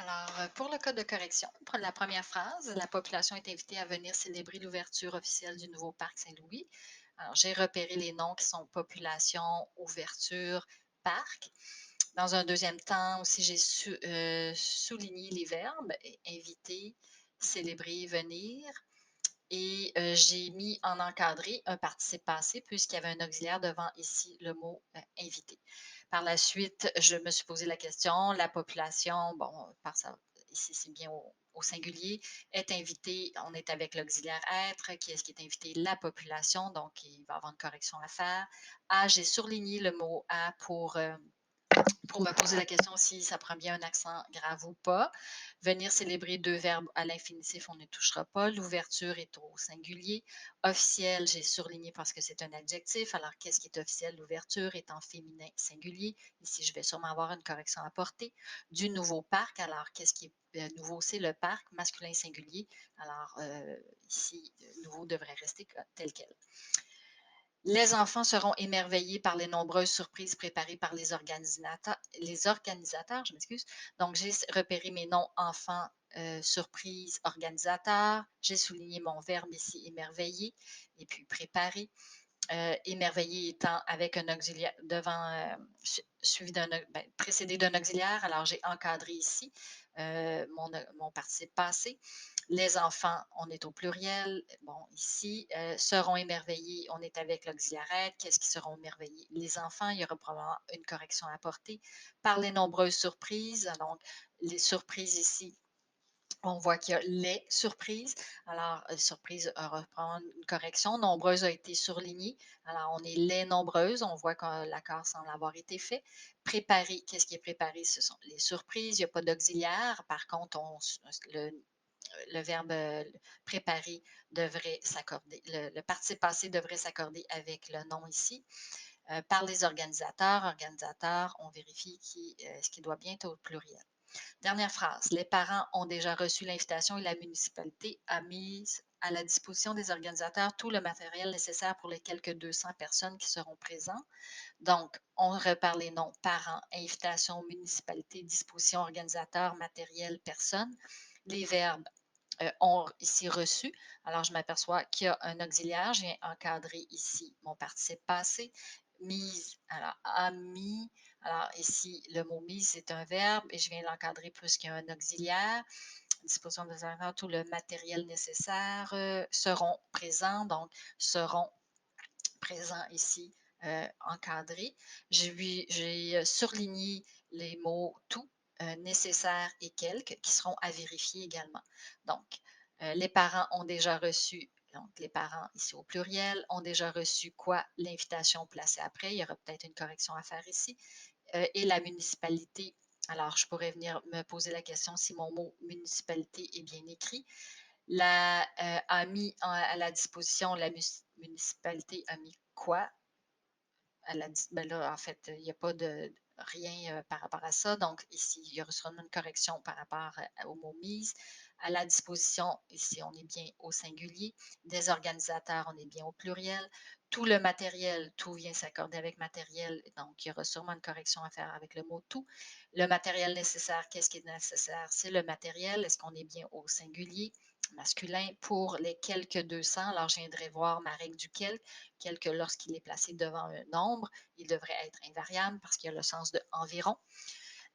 Alors, pour le code de correction, pour la première phrase, la population est invitée à venir célébrer l'ouverture officielle du nouveau parc Saint-Louis. Alors, j'ai repéré les noms qui sont population, ouverture, parc. Dans un deuxième temps aussi, j'ai souligné les verbes inviter, célébrer, venir. Et j'ai mis en encadré un participe passé puisqu'il y avait un auxiliaire devant ici le mot invité. Par la suite, je me suis posé la question, la population, bon, par ça, ici c'est bien au singulier, est invitée, on est avec l'auxiliaire être, qui est-ce qui est invité? La population, donc il va y avoir une correction à faire. A, j'ai surligné le mot A pour me poser la question si ça prend bien un accent grave ou pas. Venir célébrer deux verbes à l'infinitif, on ne touchera pas. L'ouverture est au singulier. Officiel, j'ai surligné parce que c'est un adjectif. Alors, qu'est-ce qui est officiel? L'ouverture est en féminin singulier. Ici, je vais sûrement avoir une correction à porter. Du nouveau parc, alors qu'est-ce qui est nouveau? C'est le parc, masculin singulier. Alors, ici, nouveau devrait rester tel quel. Les enfants seront émerveillés par les nombreuses surprises préparées par les organisateurs, je m'excuse. Donc, j'ai repéré mes noms enfants, surprise, organisateurs. J'ai souligné mon verbe ici, émerveiller, et puis préparer. Émerveillé étant avec un auxiliaire devant, suivi précédé d'un auxiliaire. Alors, j'ai encadré ici mon participe passé. Les enfants, on est au pluriel. Bon, ici, seront émerveillés, on est avec l'auxiliaire être. Qu'est-ce qui seront émerveillés? Les enfants, il y aura probablement une correction à apporter. Par les nombreuses surprises, donc les surprises ici, on voit qu'il y a les surprises. Alors, surprise reprend une correction. Nombreuse a été surlignée. Alors, on est les nombreuses. On voit que l'accord semble avoir été fait. Préparer, qu'est-ce qui est préparé? Ce sont les surprises. Il n'y a pas d'auxiliaire. Par contre, le verbe préparer devrait s'accorder. Le participe passé devrait s'accorder avec le nom ici. Par les organisateurs, on vérifie ce qui doit bien être au pluriel. Dernière phrase. Les parents ont déjà reçu l'invitation et la municipalité a mis à la disposition des organisateurs tout le matériel nécessaire pour les quelques 200 personnes qui seront présentes. Donc, on repart les noms parents, invitation, municipalité, disposition, organisateur, matériel, personne. Les verbes ont ici reçu. Alors, je m'aperçois qu'il y a un auxiliaire. J'ai encadré ici mon participe passé. Mise, alors, a mis. Alors, ici, le mot mise, c'est un verbe et je viens l'encadrer plus qu'il y a un auxiliaire. Disposition des enfants, tout le matériel nécessaire seront présents, donc seront présents ici encadrés. J'ai surligné les mots tout, nécessaire et quelques qui seront à vérifier également. Donc, les parents ont déjà reçu, donc les parents ici au pluriel, ont déjà reçu quoi? L'invitation placée après. Il y aura peut-être une correction à faire ici. Et la municipalité. Alors, je pourrais venir me poser la question si mon mot municipalité est bien écrit. A mis à la disposition, la municipalité a mis quoi? Ben là, en fait, il n'y a pas de rien par rapport à ça. Donc, ici, il y aura sûrement une correction par rapport au mot mise. À la disposition, ici, on est bien au singulier. Des organisateurs, on est bien au pluriel. Tout le matériel, tout vient s'accorder avec matériel. Donc, il y aura sûrement une correction à faire avec le mot tout. Le matériel nécessaire, qu'est-ce qui est nécessaire? C'est le matériel. Est-ce qu'on est bien au singulier? Masculin pour les quelques 200. Alors, je viendrai voir ma règle du quelque. Quelque, lorsqu'il est placé devant un nombre, il devrait être invariable parce qu'il y a le sens de environ.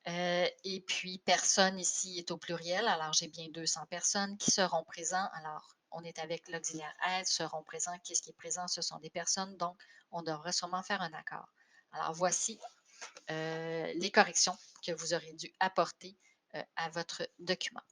Et puis, personne ici est au pluriel. Alors, j'ai bien 200 personnes qui seront présents. Alors, on est avec l'auxiliaire être, seront présents. Qu'est-ce qui est présent? Ce sont des personnes. Donc, on devrait sûrement faire un accord. Alors, voici les corrections que vous aurez dû apporter à votre document.